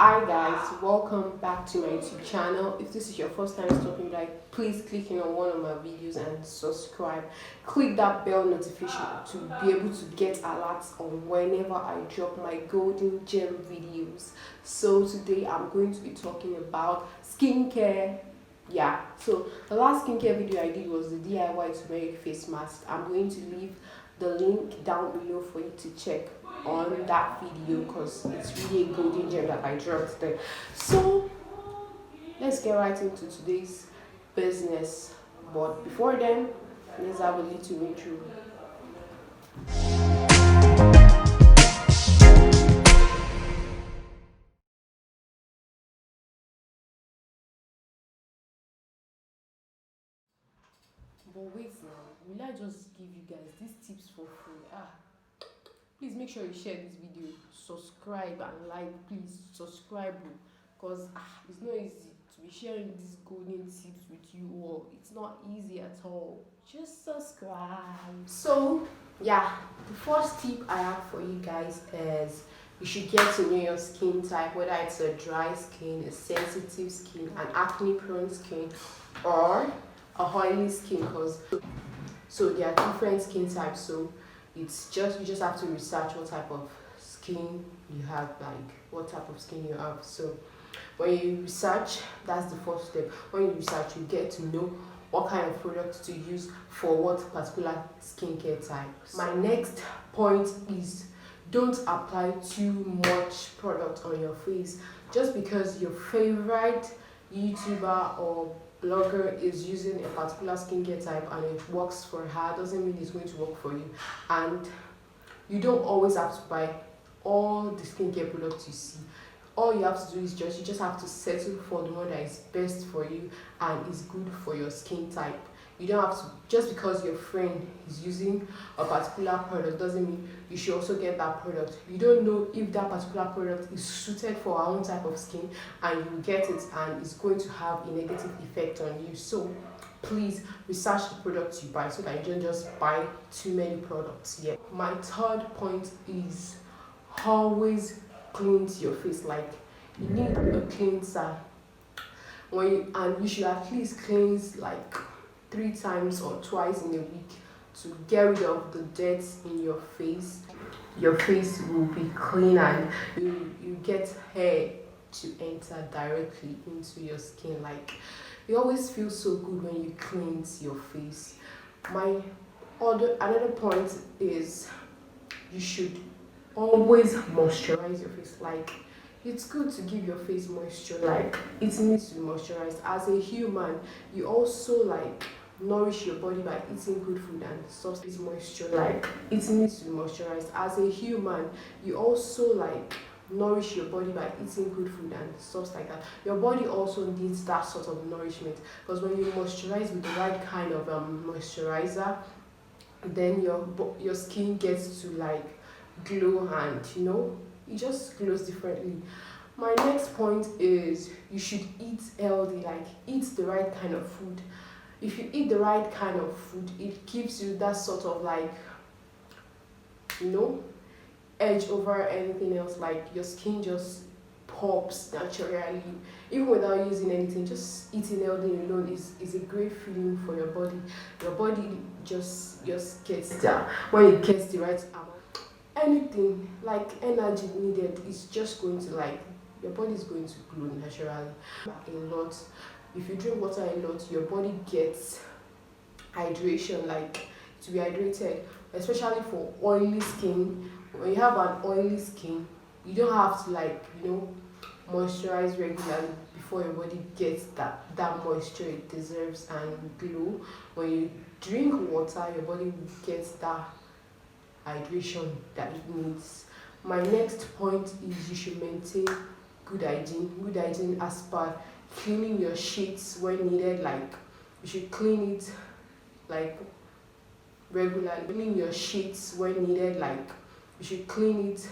Hi guys, welcome back to my YouTube channel. If this is your first time stopping by, please click in on one of my videos and subscribe. Click that bell notification to be able to get alerts on whenever I drop my golden gem videos. So today I'm going to be talking about skincare. So the last skincare video I did was the DIY turmeric face mask. I'm going to leave the link down below for you to check on that video because it's really a golden gem that I dropped there. So let's get right into today's business. But before then, let's have a little intro. But wait now, will I just give you guys these tips for free? Please make sure you share this video, subscribe and like. Please subscribe because it's not easy to be sharing these golden tips with you all. It's not easy at all. Just subscribe. So the first tip I have for you guys is you should get to know your skin type, whether it's a dry skin, a sensitive skin, an acne prone skin, or a oily skin, because so there are different skin types. So it's just you just have to research what type of skin you have, like what type of skin you have. So when you research, that's the first step. When you research, you get to know what kind of products to use for what particular skincare type. My next point is don't apply too much product on your face. Just because your favorite YouTuber or blogger is using a particular skincare type and it works for her doesn't mean it's going to work for you. And you don't always have to buy all the skincare products you see. All you have to do is you just have to settle for the one that is best for you and is good for your skin type. You don't have to, just because your friend is using a particular product doesn't mean you should also get that product. You don't know if that particular product is suited for our own type of skin, and you get it and it's going to have a negative effect on you. So please research the products you buy so that you don't just buy too many products. My third point is always cleanse your face. Like, you need a cleanser and you should at least cleanse like 3 times or twice in a week to get rid of the dirt in your face. Your face will be clean and you get hair to enter directly into your skin. Like, you always feel so good when you cleanse your face. Another point is you should always moisturize your face. Like, it's good to give your face moisture. Like, it needs to be moisturized. As a human, you also nourish your body by eating good food and substance moisture. Like, it needs to be moisturized. As a human, you also nourish your body by eating good food and stuff like that. Your body also needs that sort of nourishment, because when you moisturize with the right kind of moisturizer, then your skin gets to glow, and it just glows differently. My next point is you should eat healthy. Eat the right kind of food. If you eat the right kind of food, it gives you that sort of edge over anything else. Like, your skin just pops naturally, even without using anything. Just eating healthy alone is a great feeling for your body. Your body just gets there when it gets the right amount. Anything energy needed is just going to your body is going to glow naturally a lot. If you drink water a lot, your body gets hydration, to be hydrated, especially for oily skin. When you have an oily skin, you don't have to moisturize regularly before your body gets that moisture it deserves and glow. When you drink water, your body will get that hydration that it needs. My next point is you should maintain good hygiene as per cleaning your sheets when needed. You should clean it regularly. Cleaning your sheets when needed. You should clean it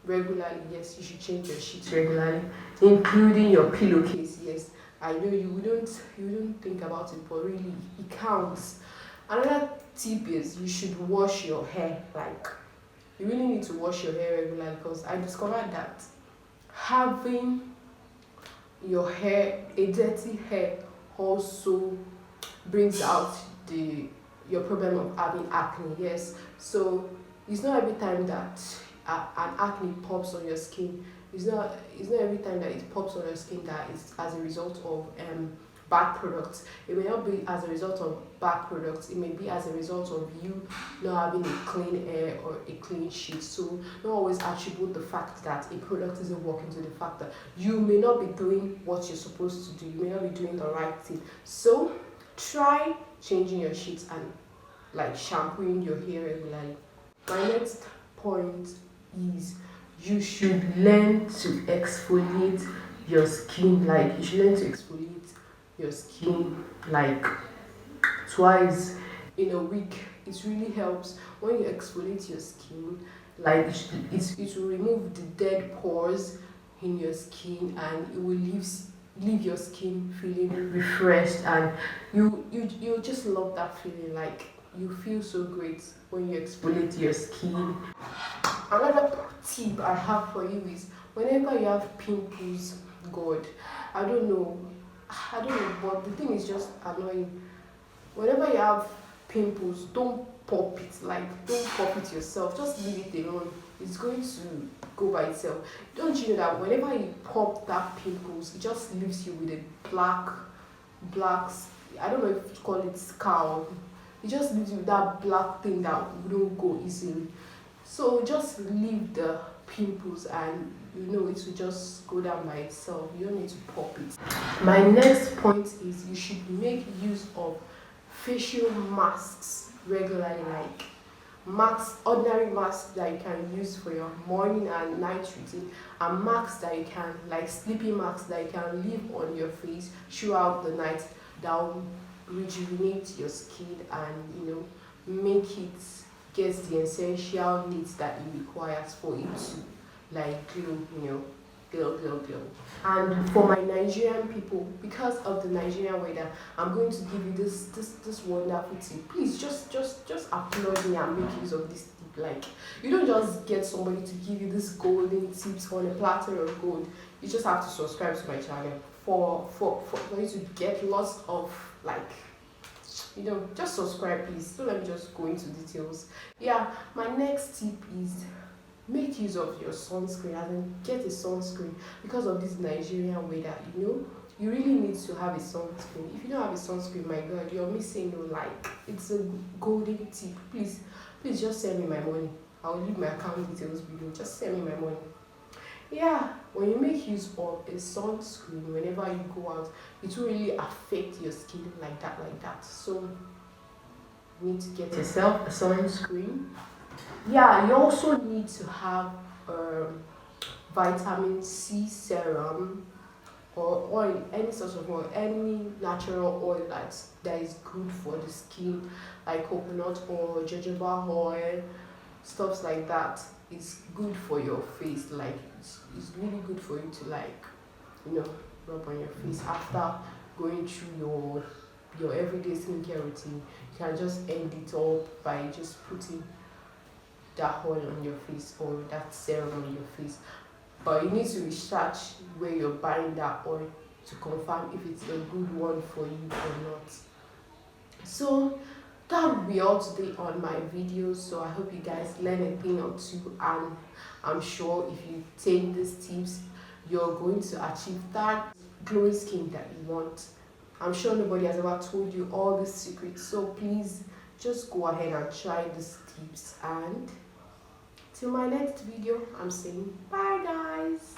regularly. Yes, you should change your sheets regularly, including your pillowcase. Yes, I know you wouldn't think about it, but really it counts. Another tip is you should wash your hair you really need to wash your hair regularly, because I discovered that having your hair, a dirty hair, also brings out your problem of having acne. Yes, so it's not every time that an acne pops on your skin. It's not every time that it pops on your skin that is as a result of bad products. It may not be as a result of bad products. It may be as a result of you not having a clean hair or a clean sheet. So don't always attribute the fact that a product isn't working to the fact that you may not be doing what you're supposed to do. You may not be doing the right thing. So try changing your sheets and like shampooing your hair regularly. My next point is you should learn to exfoliate your skin. Like you should learn to exfoliate your skin like twice in a week. It really helps when you exfoliate your skin. Like it will remove the dead pores in your skin, and it will leave your skin feeling refreshed, and you just love that feeling. Like you feel so great when you exfoliate your skin. Another tip I have for you is whenever you have pimples, God, I don't know, but the thing is just annoying. Whenever you have pimples, don't pop it. Like don't pop it yourself. Just leave it alone. It's going to go by itself. Don't you know that whenever you pop that pimples, it just leaves you with a black, I don't know if you call it scar. It just leaves you with that black thing that wouldn't go easily. So just leave the pimples, and it will just go down by itself. You don't need to pop it. My next point is you should make use of facial masks regularly, like ordinary masks that you can use for your morning and night routine, and masks that you can, like sleeping masks that you can leave on your face throughout the night, that will rejuvenate your skin and make it get the essential needs that it requires for it to like glow. And for my Nigerian people, because of the Nigerian weather, I'm going to give you this wonderful tip. Please just applaud me and make use of this tip. Like you don't just get somebody to give you this golden tips on a platter of gold. You just have to subscribe to my channel for you to get lots of just subscribe, please. Don't let me just go into details. Yeah, my next tip is make use of your sunscreen, and get a sunscreen. Because of this Nigerian weather, you really need to have a sunscreen. If you don't have a sunscreen, my God, you're missing. It's a golden tip. Please just send me my money. I'll leave my account details below. Just send me my money. Yeah, when you make use of a sunscreen whenever you go out, it will really affect your skin like that. So you need to get yourself a sunscreen. Yeah, you also need to have vitamin C serum or oil, any sort of oil, any natural oil that is good for the skin, like coconut oil, jojoba oil, stuff like that. It's good for your face. Like it's really good for you to rub on your face after going through your everyday skincare routine. You can just end it all by just putting that oil on your face or that serum on your face. But you need to research where you're buying that oil to confirm if it's a good one for you or not. So that will be all today on my video. So I hope you guys learn a thing or two, and I'm sure if you take these tips, you're going to achieve that glowing skin that you want. I'm sure nobody has ever told you all these secrets, so please just go ahead and try these tips. And till my next video, I'm saying bye guys.